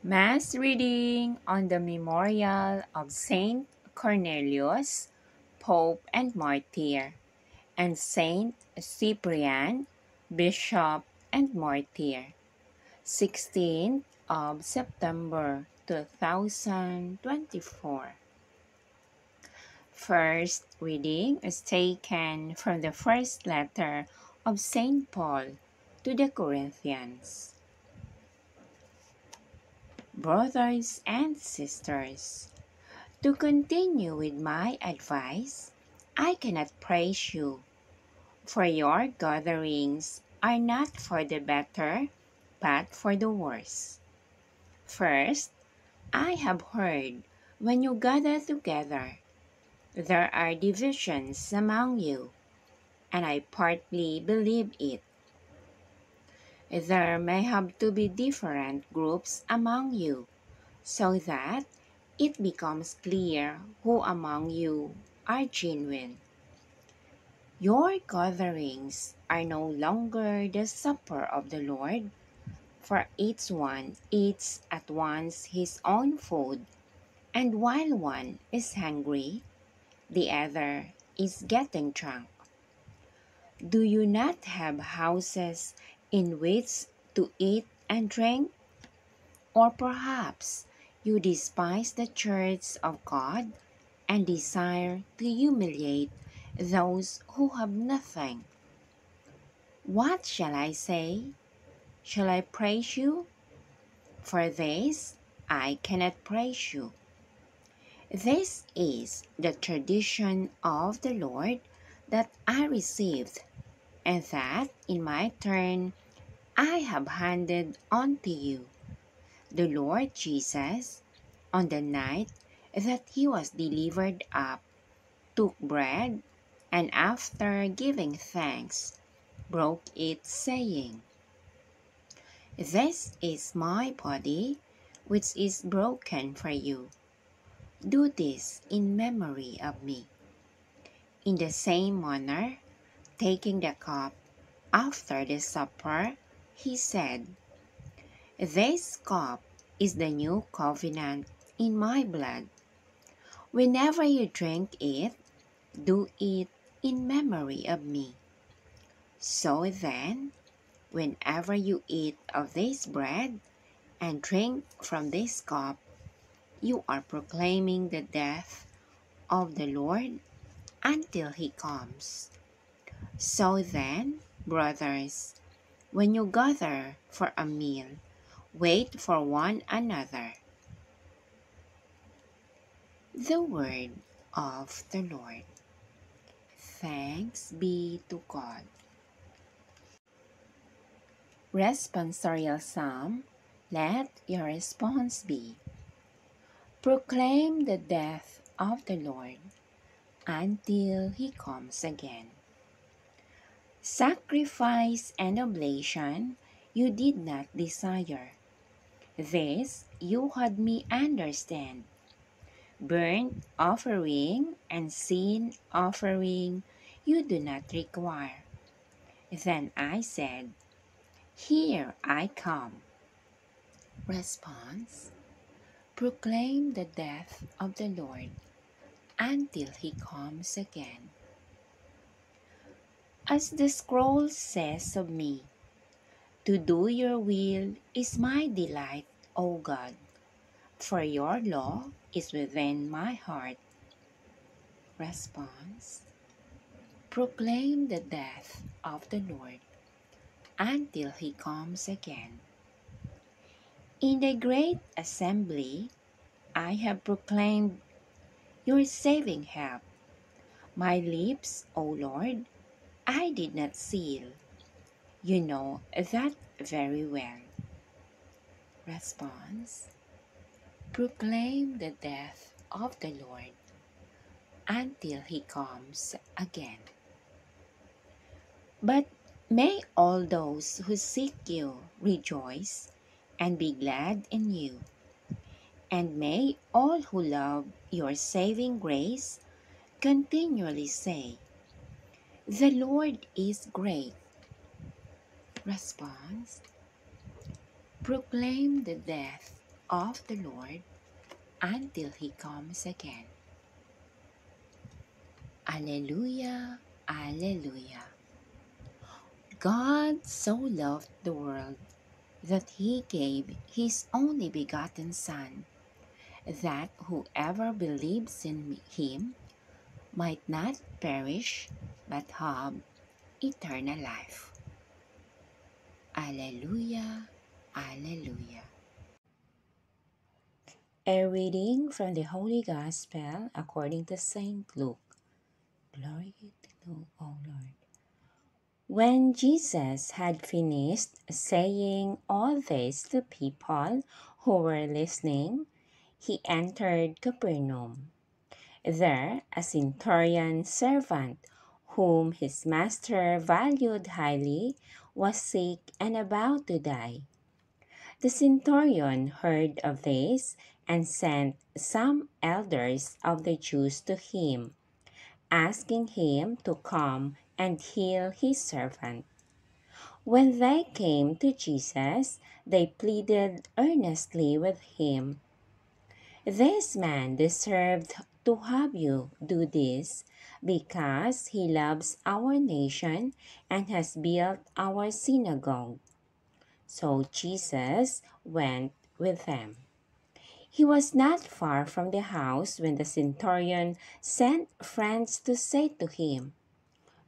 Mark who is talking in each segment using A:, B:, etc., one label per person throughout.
A: Mass reading on the memorial of Saint Cornelius, Pope and Martyr, and Saint Cyprian, Bishop and Martyr, 16th of September 2024. First reading is taken from the first letter of Saint Paul to the Corinthians. Brothers and sisters, to continue with my advice, I cannot praise you, for your gatherings are not for the better, but for the worse. First, I have heard when you gather together, there are divisions among you, and I partly believe it. There may have to be different groups among you, so that it becomes clear who among you are genuine. Your gatherings are no longer the supper of the Lord, for each one eats at once his own food, and while one is hungry, the other is getting drunk. Do you not have houses in which to eat and drink? Or perhaps you despise the church of God and desire to humiliate those who have nothing. What shall I say? Shall I praise you? For this I cannot praise you. This is the tradition of the Lord that I received, and that in my turn I have handed on to you. The Lord Jesus, on the night that he was delivered up, took bread, and after giving thanks, broke it, saying, "This is my body, which is broken for you. Do this in memory of me." In the same manner, taking the cup after the supper, he said, "This cup is the new covenant in my blood. Whenever you drink it, do it in memory of me." So then, whenever you eat of this bread and drink from this cup, you are proclaiming the death of the Lord until he comes. So then, brothers, when you gather for a meal, wait for one another. The word of the Lord. Thanks be to God. Responsorial Psalm. Let your response be: proclaim the death of the Lord until he comes again. Sacrifice and oblation you did not desire. This you had me understand. Burnt offering and sin offering you do not require. Then I said, "Here I come." Response: proclaim the death of the Lord until he comes again. As the scroll says of me, to do your will is my delight, O God, for your law is within my heart. Response: proclaim the death of the Lord until he comes again. In the great assembly, I have proclaimed your saving help. My lips, O Lord, I did not seal. You know that very well. Response: proclaim the death of the Lord until he comes again. But may all those who seek you rejoice and be glad in you, and may all who love your saving grace continually say, "The Lord is great." Response: proclaim the death of the Lord until he comes again. Alleluia, Alleluia. God so loved the world that he gave his only begotten Son, that whoever believes in him might not perish but have eternal life. Alleluia, Alleluia. A reading from the Holy Gospel according to Saint Luke. Glory to you, O Lord. When Jesus had finished saying all this to people who were listening, he entered Capernaum. There, a centurion servant, whom his master valued highly, was sick and about to die. The centurion heard of this and sent some elders of the Jews to him, asking him to come and heal his servant. When they came to Jesus, they pleaded earnestly with him, "This man deserved to have you do this because he loves our nation and has built our synagogue." So Jesus went with them. He was not far from the house when the centurion sent friends to say to him,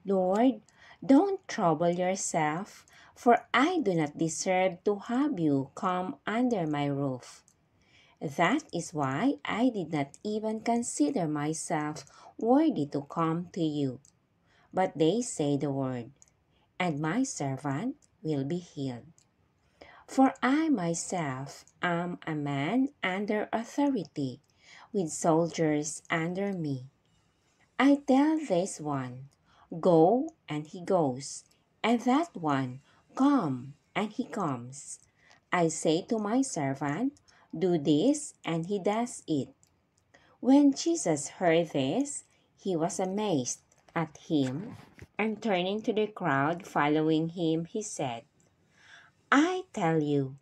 A: "Lord, don't trouble yourself, for I do not deserve to have you come under my roof. That is why I did not even consider myself worthy to come to you. But they say the word, and my servant will be healed. For I myself am a man under authority, with soldiers under me. I tell this one, 'Go,' and he goes, and that one, 'Come,' and he comes. I say to my servant, 'Do this,' and he does it." When Jesus heard this, he was amazed at him, and turning to the crowd following him, he said, "I tell you,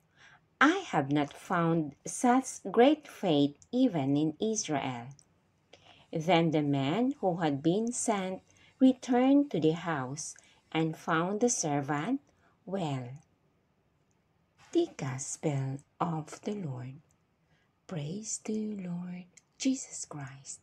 A: I have not found such great faith even in Israel." Then the man who had been sent returned to the house and found the servant well. The Gospel of the Lord. Praise to you, Lord Jesus Christ.